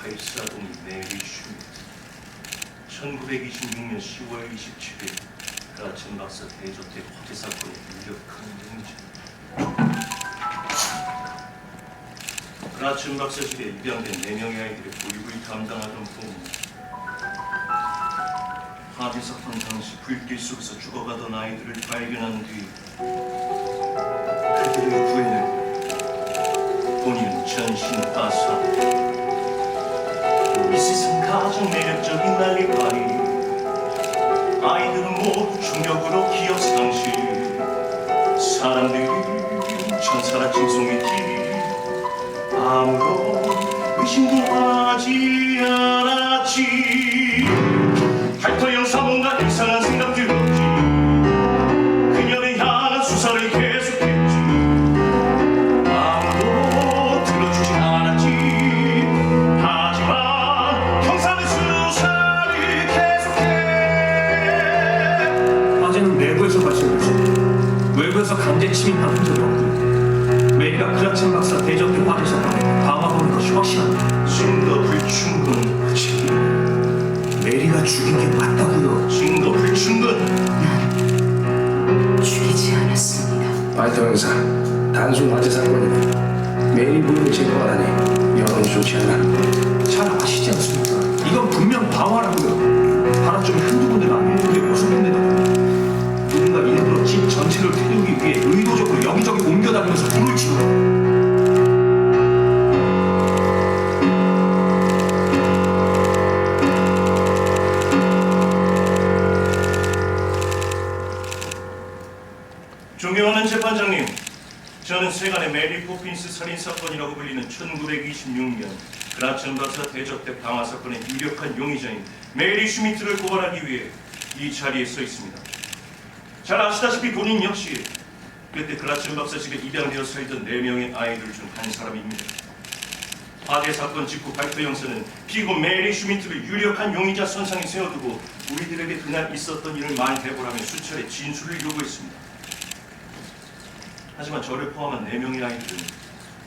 84동이 메리 슈미트. 1926년 10월 27일 그라첸 박사 대저택 화재 사건의 유력한 용의자. 그라첸 박사 집에 입양된 4명의 아이들의 보육을 담당하던 부모. 화재 사건 당시 불길 속에서 죽어가던 아이들을 발견한 뒤 그들을 구해내고 본인은 전신 파산. 이 세상 가장 매력적인 난리파리. 아이들은 모두 중력으로 기억 상실. 사람들이 천사라 칭송했지. 아무런 의심도 하지 않았지. 발터형 사mon가 이상한 생각 들었지. 그녀를 향한 수사를 계속했지. 아무도 들어주지 않았지. 하지만 형사는 수사를 계속해. 화재는 내부에서 발생했고 외부에서 강제 침입한 흔적이 없고 메리가 그라첸 박사 대저택 화재 사건에 방화범인 것이 확실합니다. 증거 불충분. 메리가 죽인 게 맞다고요. 증거 불충분. 난 죽이지 않았습니다. 발터 형사, 단순 화재 사건이다. 메리 부인을 제거하다니 여론이 좋지 않아. 잘 아시지 않습니까? 이건 분명 방화라고요. 하나 쪽에 한두 군데가 아니에요. 그게 여섯 군데다. 누군가 일부러 집 전체를 태우기 위해 의도적으로 여기저기 옮겨다니면서 불을 지르고. 존경하는 재판장님, 저는 세간의 메리 포핀스 살인사건이라고 불리는 1926년 그라첸 박사 대저택 방화 사건의 유력한 용의자인 메리 슈미트를 고발하기 위해 이 자리에 서 있습니다. 잘 아시다시피 본인 역시 그때 그라첸 박사 집에 입양되어 살던 4명의 아이들 중 한 사람입니다. 화재 사건 직후 발표 영서는 피고 메리 슈미트를 유력한 용의자 선상에 세워두고 우리들에게 그날 있었던 일을 말해보라며 수차례 진술을 요구했습니다. 하지만 저를 포함한 4명의 아이들은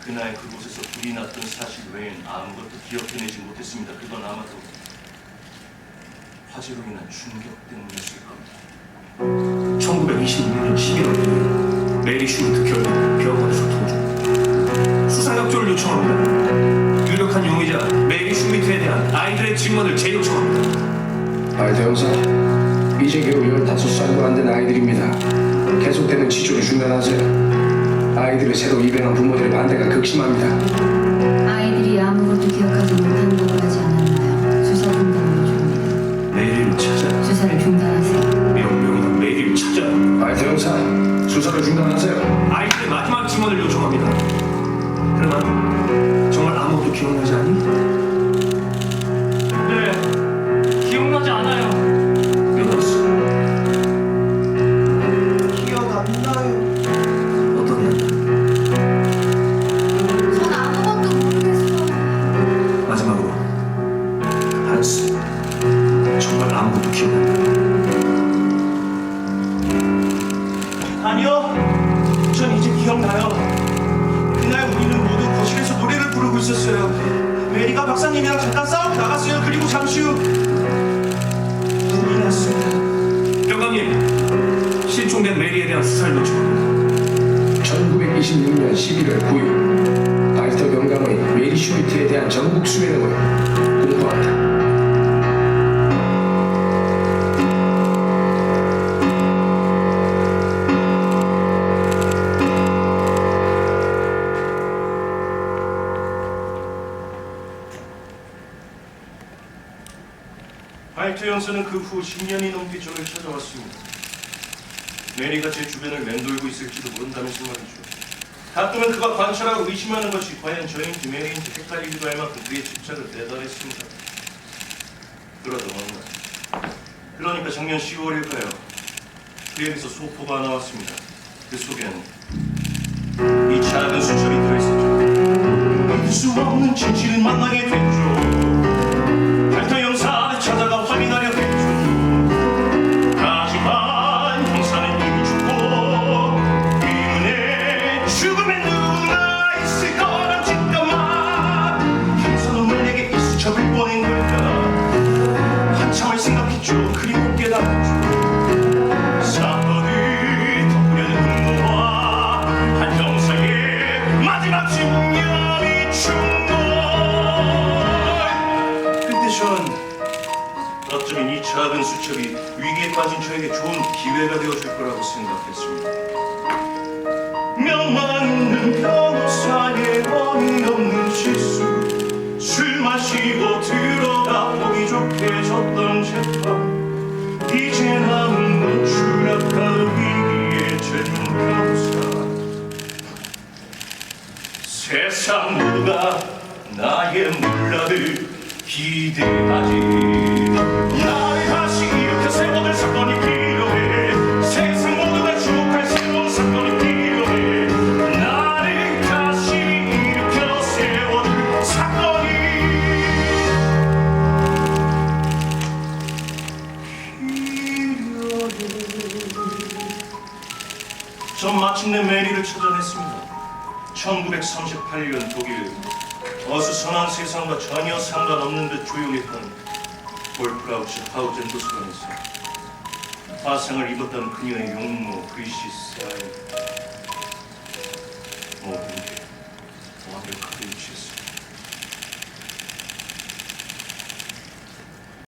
그날 그곳에서 불이 났던 사실 외엔 아무것도 기억해내지 못했습니다. 그건 아마도 화재로 인한 충격 때문이었을 겁니다. 1926년 11월 2일 메리 슈미트 결국 병원에서 도주. 수사 협조를 요청합니다. 유력한 용의자 메리 슈미트에 대한 아이들의 증언을 재요청합니다. 발터 형사, 이제 겨우 15살도 안 된 아이들입니다. 계속되는 치조를 중단하세요. 아이들을 새로 입양한 부모들의 반대가 극심합니다. 아이들이 아무것도 기억하지 못한다고 하지 않았나요? 수사 중단을 요청합니다. 메리를 찾아. 수사를 중단하세요. 명령이다. 메리를 찾아. 발터 형사, 수사를 중단하세요. 아이들의 마지막 증언을 요청합니다. 그러나 정말 아무것도 기억나지 않니? 네, 기억나지 않아요. 끝났어. 기억 안 나요. 어떠냐? 전 아무것도 모르겠어요. 마지막으로 한스, 정말 아무것도 기억난다. 아니요, 전 이제 기억나요. 그날 우리는 모두 거실에서 노래를 부르고 있었어요. 메리가 박사님이랑 잠깐 싸우고 나갔어요. 그리고 잠시 후 불이 났습니다. 병감님, 실종된 메리에 대한 수사를 요청합니다. 1926년 11월 9일 발터 경감의 메리 슈미트에 대한 전국 수면을 공포한다. 발트 형사는 그 후 10년이 넘게 저를 찾아왔습니다. 메리가 제 주변을 맴돌고 있을지도 모른다면서 말이죠. 가끔은 그가 관찰하고 의심하는 것이 과연 저인지 메리인지 헷갈리기도 할 만큼 그의 집착을 대단했습니다. 그러던 어느 날, 그러니까 작년 10월일까요? 그에게서 소포가 나왔습니다. 그 속에는 이 작은 수첩이 들어있었죠. 믿을 수 없는 진실을 만나게 됐죠. 발터 형사를 찾아가 확인하려 했죠. 하지만 형사는 이미 죽고 이문에 죽음에 누가 있을 거란 직감만. 형사는 왜 내게 이 수첩을 수첩이 위기에 빠진 저에게 좋은 기회가 되어줄 거라고 생각했습니다. 명망있는 변호사의 원인 없는 실수, 술 마시고 들어가 보기 좋게 졌던 재판, 이제 남은 건 추락할 위기의 젊은 변호사. 세상 모두가 나의 물락을 기대하지. 나를 다시 일으켜 세워둘 사건이 필요해. 세상 모두가 주목할 새로운 사건이 필요해. 나를 다시 일으켜 세워둘 사건이 필요해. 전 마침내 메리를 찾아냈습니다. 1938년 독일, 어수선한 세상과 전혀 상관없는 듯 조용했던 볼프라우츠 하우젠 도서관에서 화상을 입었던 그녀의 용모 글씨 사이